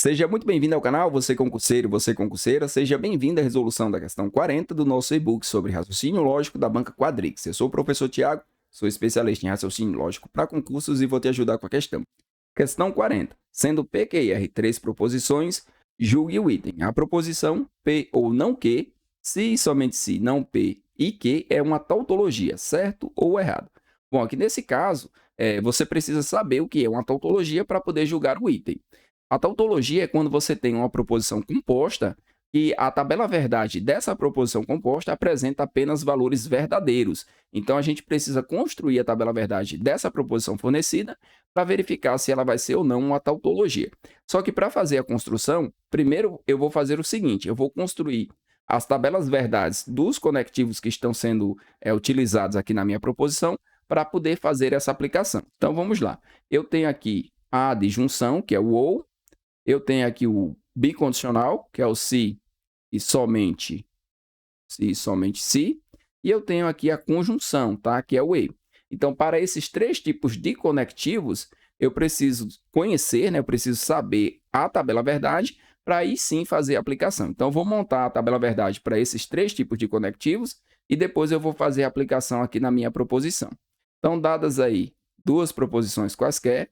Seja muito bem-vindo ao canal, você concurseiro, você concurseira, seja bem-vindo à resolução da questão 40 do nosso e-book sobre raciocínio lógico da banca Quadrix. Eu sou o professor Tiago, sou especialista em raciocínio lógico para concursos e vou te ajudar com a questão. Questão 40. Sendo P, Q e R três proposições, julgue o item. A proposição P ou não Q, se e somente se não P e Q é uma tautologia, certo ou errado? Bom, aqui nesse caso, você precisa saber o que é uma tautologia para poder julgar o item. A tautologia é quando você tem uma proposição composta e a tabela verdade dessa proposição composta apresenta apenas valores verdadeiros. Então, a gente precisa construir a tabela verdade dessa proposição fornecida para verificar se ela vai ser ou não uma tautologia. Só que para fazer a construção, primeiro eu vou fazer o seguinte, eu vou construir as tabelas verdades dos conectivos que estão sendo utilizados aqui na minha proposição para poder fazer essa aplicação. Então, vamos lá. Eu tenho aqui a disjunção, que é o ou. Eu tenho aqui o bicondicional, que é o se e somente se. E eu tenho aqui a conjunção, tá? Que é o e. Então, para esses três tipos de conectivos, eu preciso conhecer, né? Eu preciso saber a tabela verdade para aí sim fazer a aplicação. Então, eu vou montar a tabela verdade para esses três tipos de conectivos e depois eu vou fazer a aplicação aqui na minha proposição. Então, dadas aí duas proposições quaisquer,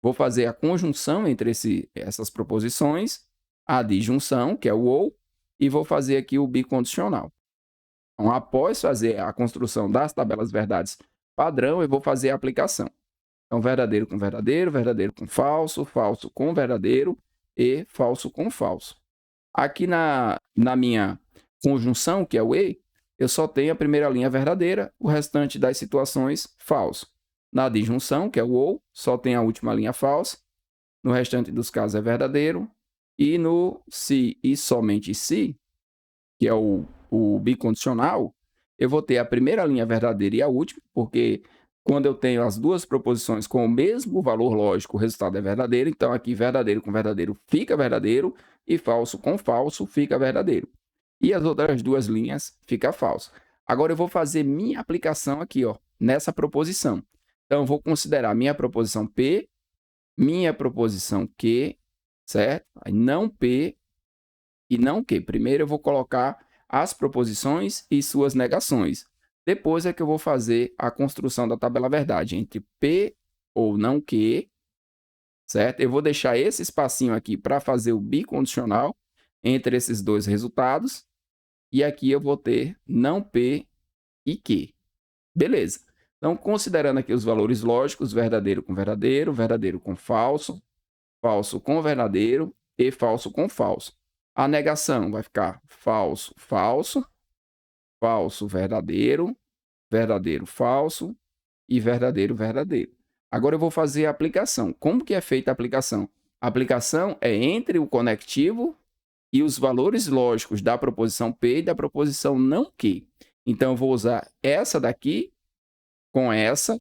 vou fazer a conjunção entre essas proposições, a disjunção, que é o ou, e vou fazer aqui o bicondicional. Então, após fazer a construção das tabelas verdades padrão, eu vou fazer a aplicação. Então, verdadeiro com falso, falso com verdadeiro e falso com falso. Aqui na minha conjunção, que é o e, eu só tenho a primeira linha verdadeira, o restante das situações falso. Na disjunção, que é o ou, só tem a última linha falsa. No restante dos casos é verdadeiro. E no se e somente se, que é o bicondicional, eu vou ter a primeira linha verdadeira e a última, porque quando eu tenho as duas proposições com o mesmo valor lógico, o resultado é verdadeiro. Então, aqui, verdadeiro com verdadeiro fica verdadeiro e falso com falso fica verdadeiro. E as outras duas linhas fica falso. Agora, eu vou fazer minha aplicação aqui, ó, nessa proposição. Então, eu vou considerar minha proposição P, minha proposição Q, certo? Aí, não P e não Q. Primeiro, eu vou colocar as proposições e suas negações. Depois é que eu vou fazer a construção da tabela verdade entre P ou não Q, certo? Eu vou deixar esse espacinho aqui para fazer o bicondicional entre esses dois resultados. E aqui eu vou ter não P e Q. Beleza. Então, considerando aqui os valores lógicos, verdadeiro com falso, falso com verdadeiro e falso com falso. A negação vai ficar falso, falso, falso, verdadeiro, verdadeiro, falso e verdadeiro, verdadeiro. Agora eu vou fazer a aplicação. Como que é feita a aplicação? A aplicação é entre o conectivo e os valores lógicos da proposição P e da proposição não Q. Então, eu vou usar essa daqui com essa,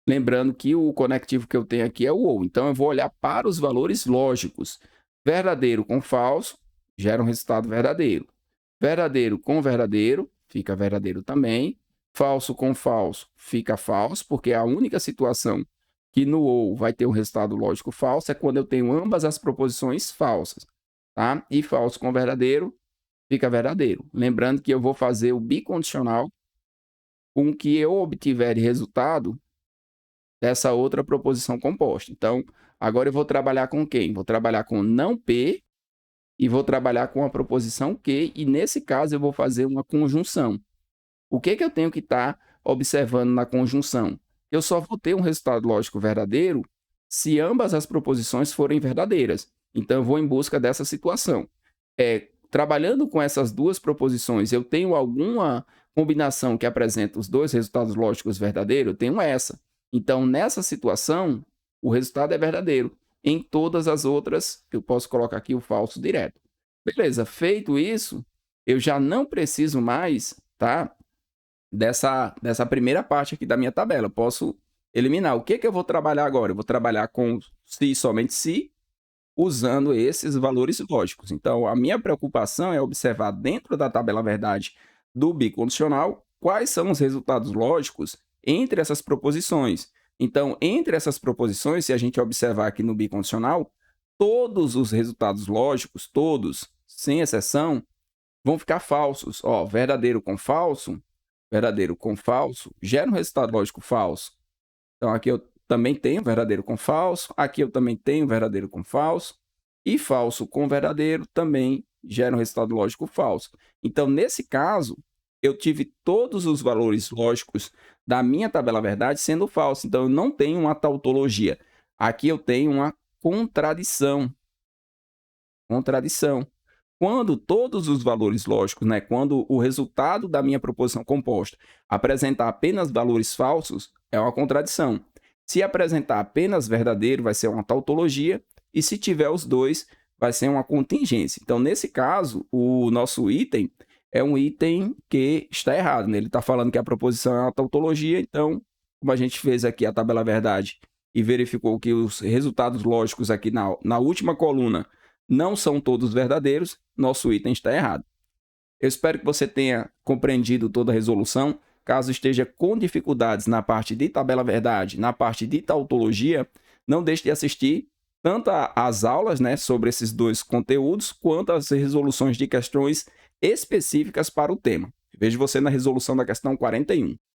lembrando que o conectivo que eu tenho aqui é o ou. Então, eu vou olhar para os valores lógicos. Verdadeiro com falso, gera um resultado verdadeiro. Verdadeiro com verdadeiro, fica verdadeiro também. Falso com falso, fica falso, porque a única situação que no ou vai ter um resultado lógico falso é quando eu tenho ambas as proposições falsas. Tá? E falso com verdadeiro, fica verdadeiro. Lembrando que eu vou fazer o bicondicional com o que eu obtiver de resultado dessa outra proposição composta. Então, agora eu vou trabalhar com quem? Vou trabalhar com não P e vou trabalhar com a proposição Q, e nesse caso eu vou fazer uma conjunção. O que eu tenho que estar observando na conjunção? Eu só vou ter um resultado lógico verdadeiro se ambas as proposições forem verdadeiras. Então, eu vou em busca dessa situação. Trabalhando com essas duas proposições, eu tenho alguma combinação que apresenta os dois resultados lógicos verdadeiros? Eu tenho essa. Então, nessa situação, o resultado é verdadeiro. Em todas as outras, eu posso colocar aqui o falso direto. Beleza, feito isso, eu já não preciso mais, tá, dessa primeira parte aqui da minha tabela. Eu posso eliminar. O que eu vou trabalhar agora? Eu vou trabalhar com se e somente se, usando esses valores lógicos. Então, a minha preocupação é observar dentro da tabela verdade do bicondicional quais são os resultados lógicos entre essas proposições. Então, entre essas proposições, se a gente observar aqui no bicondicional, todos os resultados lógicos, todos, sem exceção, vão ficar falsos. Ó, verdadeiro com falso, gera um resultado lógico falso. Então, aqui eu também tenho verdadeiro com falso, aqui eu também tenho verdadeiro com falso, e falso com verdadeiro também gera um resultado lógico falso. Então, nesse caso, eu tive todos os valores lógicos da minha tabela verdade sendo falso. Então, eu não tenho uma tautologia. Aqui eu tenho uma contradição. Quando todos os valores lógicos, né, quando o resultado da minha proposição composta apresentar apenas valores falsos, é uma contradição. Se apresentar apenas verdadeiro, vai ser uma tautologia, e se tiver os dois, vai ser uma contingência. Então, nesse caso, o nosso item é um item que está errado, né? Ele está falando que a proposição é uma tautologia, então, como a gente fez aqui a tabela verdade e verificou que os resultados lógicos aqui na última coluna não são todos verdadeiros, nosso item está errado. Eu espero que você tenha compreendido toda a resolução. Caso esteja com dificuldades na parte de tabela verdade, na parte de tautologia, não deixe de assistir tanto às aulas, né, sobre esses dois conteúdos, quanto às resoluções de questões específicas para o tema. Vejo você na resolução da questão 41.